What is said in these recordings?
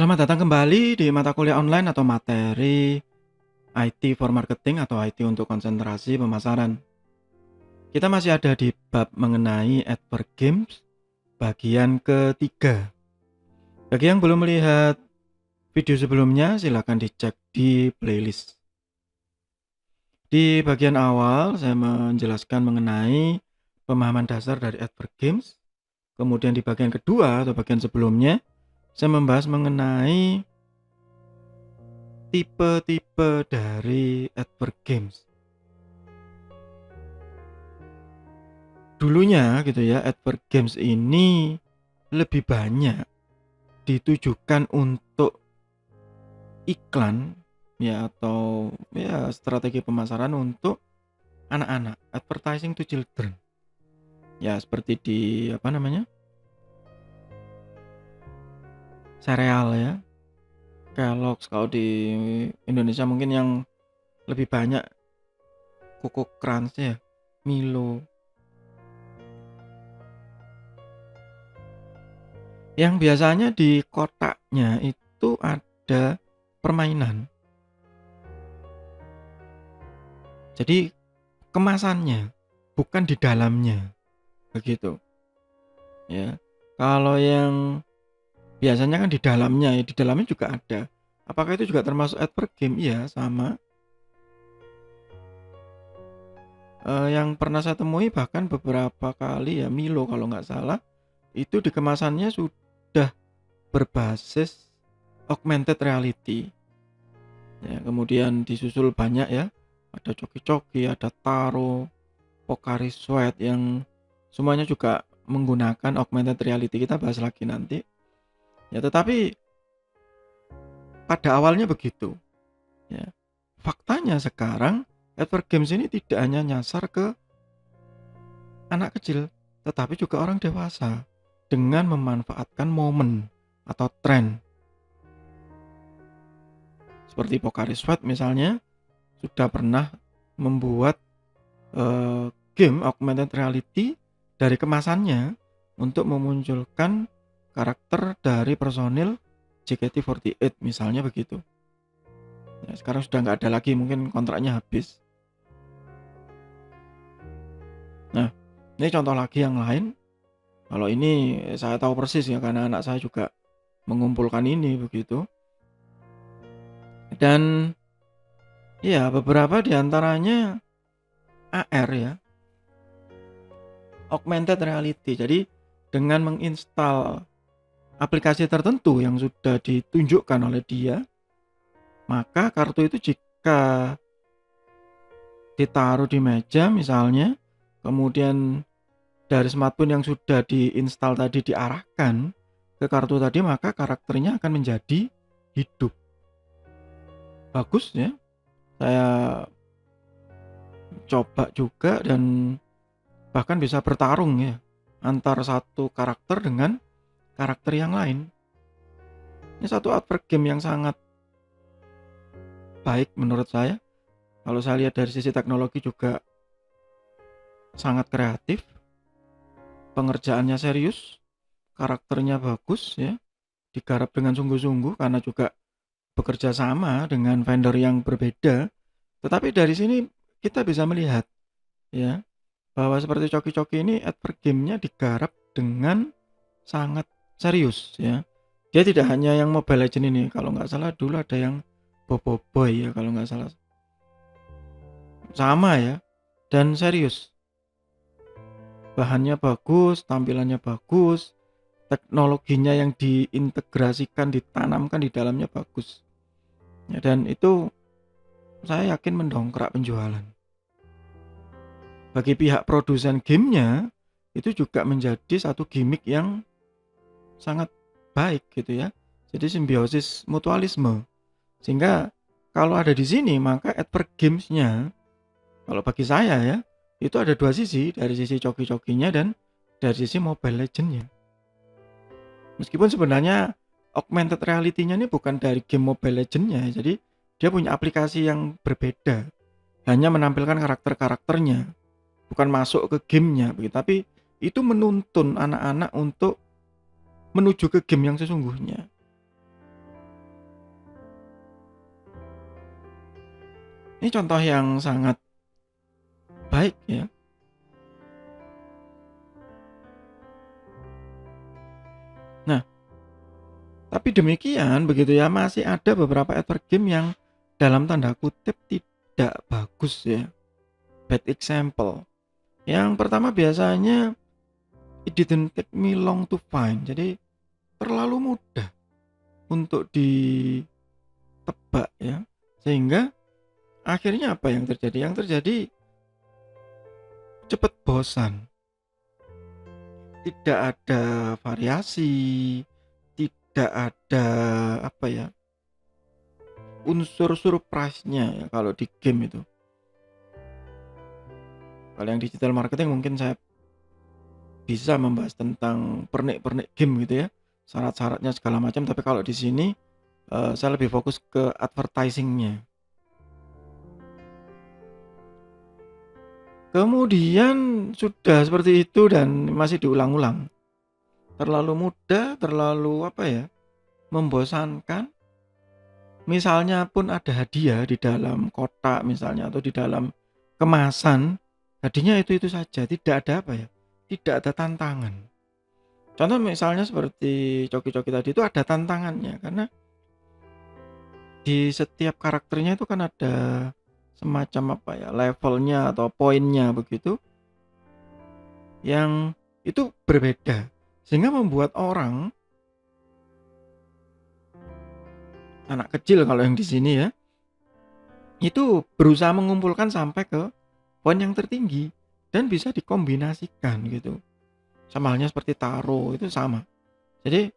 Selamat datang kembali di mata kuliah online atau materi IT for Marketing atau IT untuk konsentrasi pemasaran. Kita masih ada di bab mengenai Adverb Games bagian ketiga. Bagi yang belum melihat video sebelumnya, silakan dicek di playlist. Di bagian awal, saya menjelaskan mengenai pemahaman dasar dari Adverb Games. Kemudian di bagian kedua atau bagian sebelumnya, saya membahas mengenai tipe-tipe dari Adverb Games. Dulunya gitu ya, Adverb Games ini lebih banyak ditujukan untuk iklan ya atau ya strategi pemasaran untuk anak-anak, advertising to children. Ya seperti di sereal ya. Kellogg's, kalau di Indonesia mungkin yang lebih banyak Coco Crunch ya, Milo. Yang biasanya di kotaknya itu ada permainan. Jadi kemasannya, bukan di dalamnya. Begitu. Ya. Kalau yang biasanya kan di dalamnya, ya di dalamnya juga ada. Apakah itu juga termasuk Adverb Game? Iya, sama. Yang pernah saya temui bahkan beberapa kali ya Milo kalau nggak salah, itu di kemasannya sudah berbasis augmented reality. Ya, kemudian disusul banyak ya. Ada coki-coki, ada taro, Pocari Sweat yang semuanya juga menggunakan augmented reality. Kita bahas lagi nanti. Ya, tetapi pada awalnya begitu. Ya. Faktanya sekarang Adverb Games ini tidak hanya nyasar ke anak kecil, tetapi juga orang dewasa dengan memanfaatkan momen atau tren. Seperti Pocari Sweat misalnya sudah pernah membuat game augmented reality dari kemasannya untuk memunculkan karakter dari personil JKT48 misalnya begitu. Ya, sekarang sudah nggak ada lagi, mungkin kontraknya habis. Nah, ini contoh lagi yang lain. Kalau ini saya tahu persis ya karena anak saya juga mengumpulkan ini begitu. Dan ya beberapa diantaranya AR ya, augmented reality. Jadi dengan menginstal aplikasi tertentu yang sudah ditunjukkan oleh dia, maka kartu itu jika ditaruh di meja misalnya, kemudian dari smartphone yang sudah diinstal tadi diarahkan ke kartu tadi, maka karakternya akan menjadi hidup. Bagus ya. Saya coba juga dan bahkan bisa bertarung ya antara satu karakter dengan karakter yang lain. Ini satu advert game yang sangat baik menurut saya. Kalau saya lihat dari sisi teknologi juga sangat kreatif, pengerjaannya serius, karakternya bagus ya, digarap dengan sungguh-sungguh karena juga bekerja sama dengan vendor yang berbeda. Tetapi dari sini kita bisa melihat ya bahwa seperti coki-coki ini advert game-nya digarap dengan sangat serius ya. Dia tidak hanya yang Mobile Legends ini, kalau nggak salah dulu ada yang Boboiboy ya kalau nggak salah. Sama ya, dan serius. Bahannya bagus, tampilannya bagus, teknologinya yang diintegrasikan, ditanamkan di dalamnya bagus. Ya, dan itu saya yakin mendongkrak penjualan. Bagi pihak produsen gamenya, itu juga menjadi satu gimmick yang sangat baik gitu ya. Jadi simbiosis mutualisme. Sehingga kalau ada di sini maka advert gamesnya, kalau bagi saya ya, itu ada dua sisi, dari sisi coki-cokinya dan dari sisi Mobile Legends-nya. Meskipun sebenarnya augmented reality-nya ini bukan dari game Mobile Legends-nya, jadi dia punya aplikasi yang berbeda, hanya menampilkan karakter-karakternya, bukan masuk ke gamenya, tapi itu menuntun anak-anak untuk menuju ke game yang sesungguhnya. Ini contoh yang sangat baik ya. Nah, tapi demikian begitu ya, masih ada beberapa advert game yang dalam tanda kutip tidak bagus ya. Bad example. Yang pertama biasanya it didn't take me long to find. Jadi terlalu mudah untuk ditebak ya. Sehingga akhirnya apa yang terjadi? Yang terjadi cepat bosan. Tidak ada variasi, tidak ada apa ya, unsur surprise-nya ya kalau di game itu. Kalau yang digital marketing mungkin saya bisa membahas tentang pernik-pernik game gitu ya, syarat-syaratnya segala macam, tapi kalau di sini saya lebih fokus ke advertising-nya. Kemudian sudah seperti itu dan masih diulang-ulang. Terlalu mudah, terlalu apa ya, membosankan. Misalnya pun ada hadiah di dalam kotak misalnya atau di dalam kemasan, hadiahnya itu-itu saja, tidak ada apa ya, tidak ada tantangan. Contoh misalnya seperti coki-coki tadi itu ada tantangannya karena di setiap karakternya itu kan ada semacam apa ya, levelnya atau poinnya begitu yang itu berbeda sehingga membuat orang anak kecil kalau yang di sini ya itu berusaha mengumpulkan sampai ke poin yang tertinggi dan bisa dikombinasikan gitu. Sama halnya seperti taro itu sama. Jadi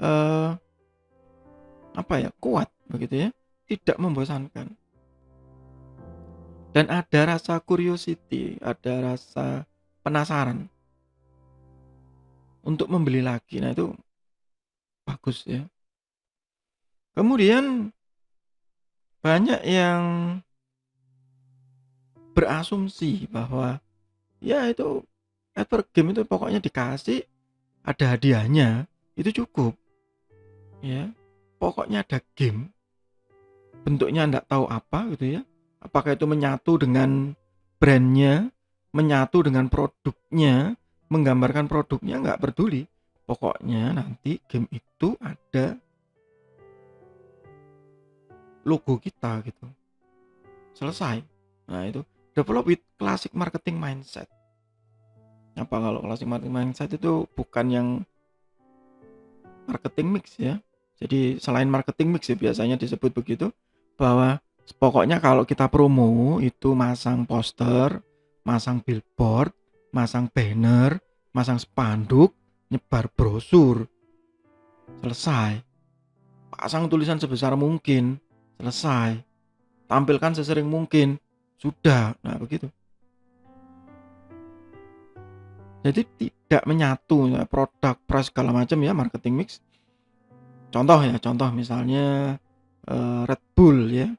eh, apa ya, kuat begitu ya, tidak membosankan. Dan ada rasa curiosity, ada rasa penasaran untuk membeli lagi. Nah itu bagus ya. Kemudian banyak yang berasumsi bahwa ya itu advert game itu pokoknya dikasih ada hadiahnya itu cukup ya. Pokoknya ada game, bentuknya enggak tahu apa gitu ya. Apakah itu menyatu dengan brandnya, menyatu dengan produknya, menggambarkan produknya, nggak peduli. Pokoknya nanti game itu ada logo kita gitu. Selesai. Nah itu develop with classic marketing mindset. Apa kalau classic marketing mindset itu bukan yang marketing mix ya. Jadi selain marketing mix ya biasanya disebut begitu, bahwa pokoknya kalau kita promo itu masang poster, masang billboard, masang banner, masang spanduk, nyebar brosur, selesai. Pasang tulisan sebesar mungkin, selesai. Tampilkan sesering mungkin, sudah. Nah begitu. Jadi tidak menyatu ya, produk, price segala macam ya, marketing mix. Contoh misalnya Red Bull ya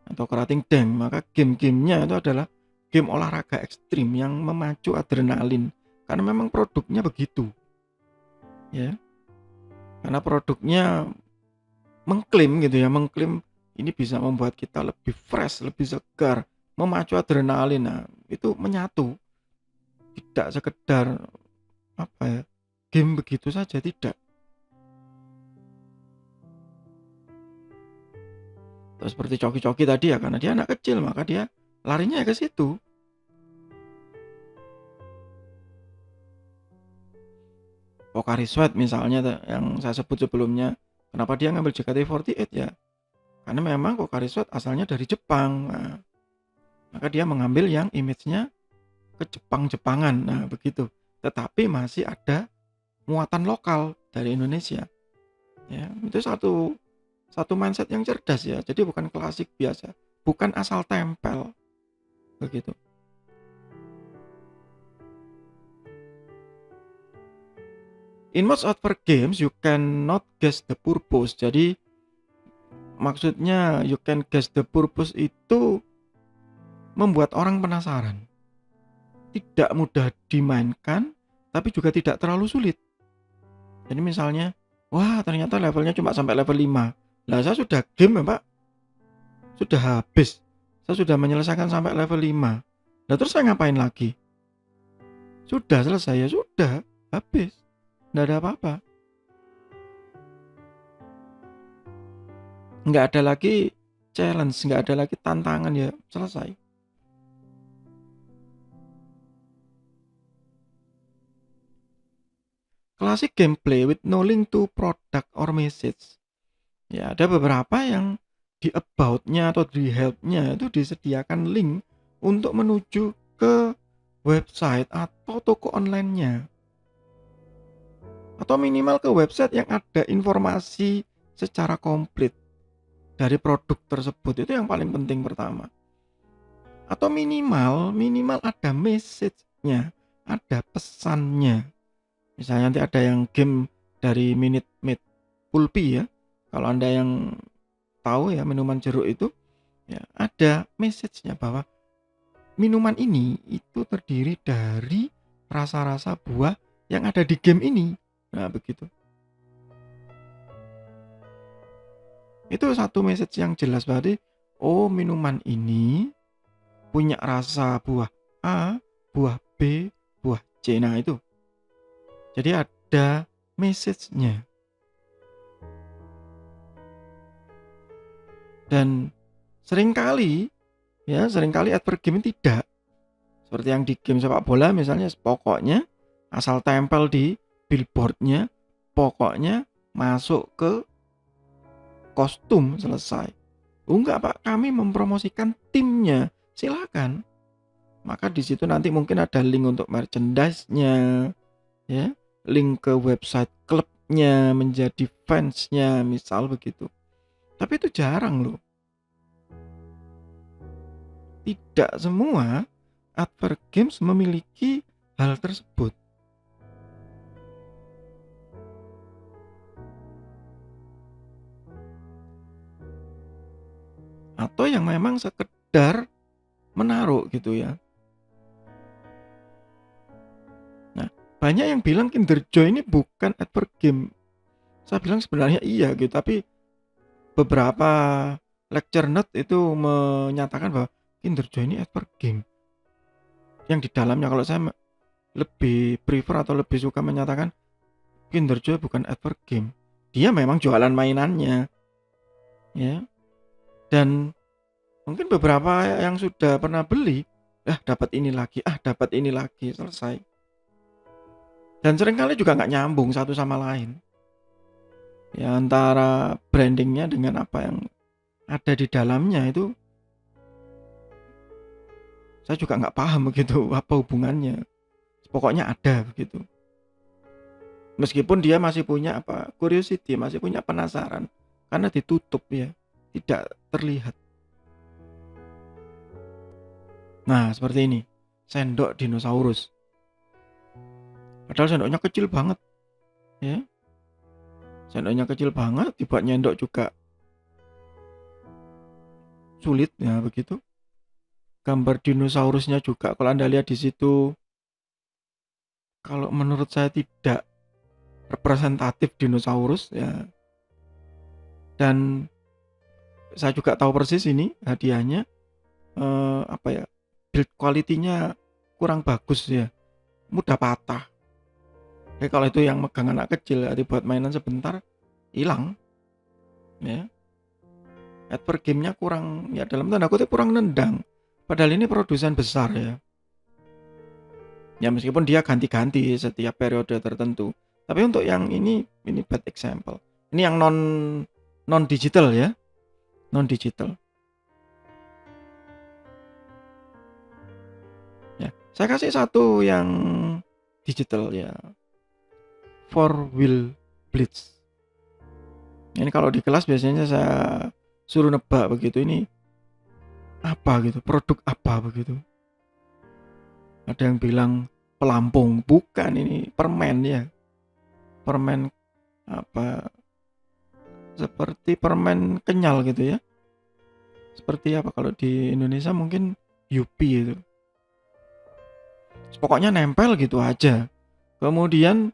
atau Kerating Deng, maka game-gamenya itu adalah game olahraga ekstrim yang memacu adrenalin karena memang produknya begitu ya, karena produknya mengklaim gitu ya, mengklaim ini bisa membuat kita lebih fresh, lebih segar, memacu adrenalin. Nah itu menyatu, tidak sekedar apa ya, game begitu saja, tidak. Terus seperti coki-coki tadi ya, karena dia anak kecil maka dia larinya ke situ. Pocari Sweat misalnya yang saya sebut sebelumnya, kenapa dia ngambil JKT48 ya? Karena memang Pocari Sweat asalnya dari Jepang. Nah, maka dia mengambil yang image-nya ke Jepang-Jepangan. Nah, begitu. Tetapi masih ada muatan lokal dari Indonesia. Ya, itu satu mindset yang cerdas ya. Jadi bukan klasik biasa, bukan asal tempel. Begitu. In most advert games you cannot guess the purpose. Jadi maksudnya you can guess the purpose itu membuat orang penasaran. Tidak mudah dimainkan, tapi juga tidak terlalu sulit. Jadi misalnya, wah ternyata levelnya cuma sampai level 5. Lah saya sudah game ya Pak, sudah habis. Saya sudah menyelesaikan sampai level 5. Nah, terus saya ngapain lagi? Sudah selesai ya sudah, habis. Nggak ada apa-apa. Nggak ada lagi challenge, nggak ada lagi tantangan, ya selesai. Classic gameplay with no link to product or message. Ya, ada beberapa yang di about-nya atau di help-nya itu disediakan link untuk menuju ke website atau toko online-nya. Atau minimal ke website yang ada informasi secara komplit dari produk tersebut. Itu yang paling penting pertama. Atau minimal ada message-nya, ada pesannya. Misalnya nanti ada yang game dari Minute Maid Pulpi ya. Kalau Anda yang tahu ya minuman jeruk itu, ya ada message-nya bahwa minuman ini itu terdiri dari rasa-rasa buah yang ada di game ini. Nah, begitu. Itu satu message yang jelas, berarti oh minuman ini punya rasa buah A, buah B, buah C. Nah, itu. Jadi ada message-nya. Dan seringkali advert game tidak seperti yang di game sepak bola misalnya, pokoknya asal tempel di billboardnya, pokoknya masuk ke kostum selesai. Enggak Pak, kami mempromosikan timnya, silakan. Maka di situ nanti mungkin ada link untuk merchandise-nya, ya, link ke website klubnya, menjadi fansnya, misal begitu. Tapi itu jarang loh. Tidak semua advert games memiliki hal tersebut. Atau yang memang sekedar menaruh gitu ya. Nah, banyak yang bilang Kinder Joy ini bukan advert game. Saya bilang sebenarnya iya gitu, tapi beberapa lecture note itu menyatakan bahwa Kinder Joy ini advert game. Yang di dalamnya kalau saya lebih prefer atau lebih suka menyatakan Kinder Joy bukan advert game. Dia memang jualan mainannya. Ya. Dan mungkin beberapa yang sudah pernah beli, dapat ini lagi, selesai. Dan seringkali juga nggak nyambung satu sama lain. Ya, antara brandingnya dengan apa yang ada di dalamnya itu saya juga nggak paham begitu apa hubungannya. Pokoknya ada begitu. Meskipun dia masih punya curiosity, masih punya penasaran karena ditutup ya, tidak terlihat. Nah, seperti ini. Sendok dinosaurus. Padahal sendoknya kecil banget. Ya. Sendoknya kecil banget, dibuat nyendok juga sulit ya begitu. Gambar dinosaurusnya juga kalau Anda lihat di situ, kalau menurut saya tidak representatif dinosaurus ya. Dan saya juga tahu persis ini hadiahnya build quality-nya kurang bagus ya, mudah patah. Kalau itu yang megang anak kecil dibuat mainan sebentar hilang ya. Advert game-nya kurang, ya dalam tanda kutip kurang nendang. Padahal ini produsen besar ya. Ya meskipun dia ganti-ganti setiap periode tertentu. Tapi untuk yang ini bad example. Ini yang non digital ya. Non digital. Ya, saya kasih satu yang digital ya. 4-wheel blitz. Ini kalau di kelas biasanya saya suruh nebak begitu, ini apa gitu, produk apa begitu. Ada yang bilang pelampung, bukan, ini permen ya. Permen seperti permen kenyal gitu ya. Seperti apa kalau di Indonesia mungkin Yupi itu. Pokoknya nempel gitu aja. Kemudian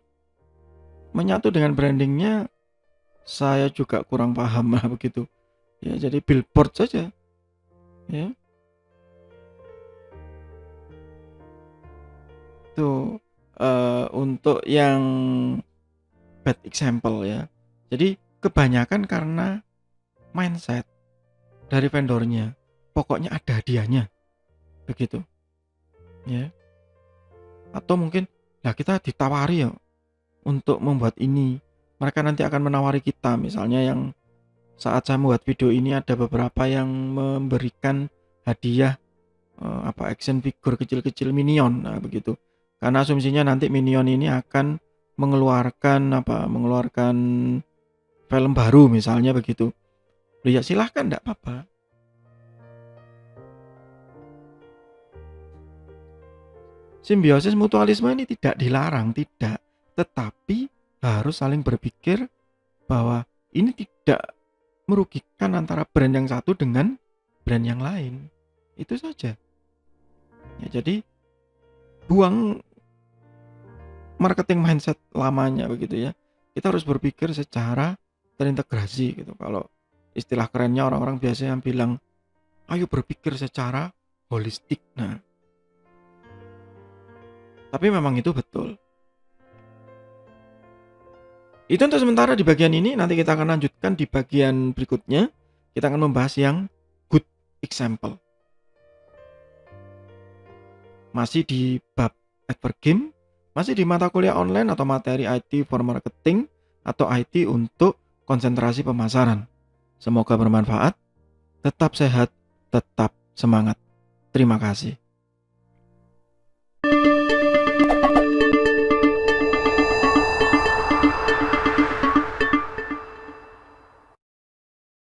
menyatu dengan brandingnya saya juga kurang paham lah begitu. Ya jadi billboard saja. Ya. itu, untuk yang bad example ya. Jadi kebanyakan karena mindset dari vendornya, pokoknya ada hadiahnya, begitu, ya. Atau mungkin, lah kita ditawari ya untuk membuat ini, mereka nanti akan menawari kita. Misalnya yang saat saya membuat video ini ada beberapa yang memberikan hadiah, action figure kecil-kecil Minion, nah begitu. Karena asumsinya nanti Minion ini akan mengeluarkan film baru misalnya begitu. Loh ya silahkan, ndak apa-apa. Simbiosis mutualisme ini tidak dilarang, tidak. Tetapi harus saling berpikir bahwa ini tidak merugikan antara brand yang satu dengan brand yang lain. Itu saja. Ya, jadi buang marketing mindset lamanya begitu ya. Kita harus berpikir secara terintegrasi gitu. Kalau istilah kerennya orang-orang biasanya bilang, ayo berpikir secara holistik. Nah, tapi memang itu betul. Itu untuk sementara di bagian ini, nanti kita akan lanjutkan di bagian berikutnya. Kita akan membahas yang good example. Masih di bab advert game, masih di mata kuliah online atau materi IT for marketing atau IT untuk konsentrasi pemasaran. Semoga bermanfaat, tetap sehat, tetap semangat. Terima kasih.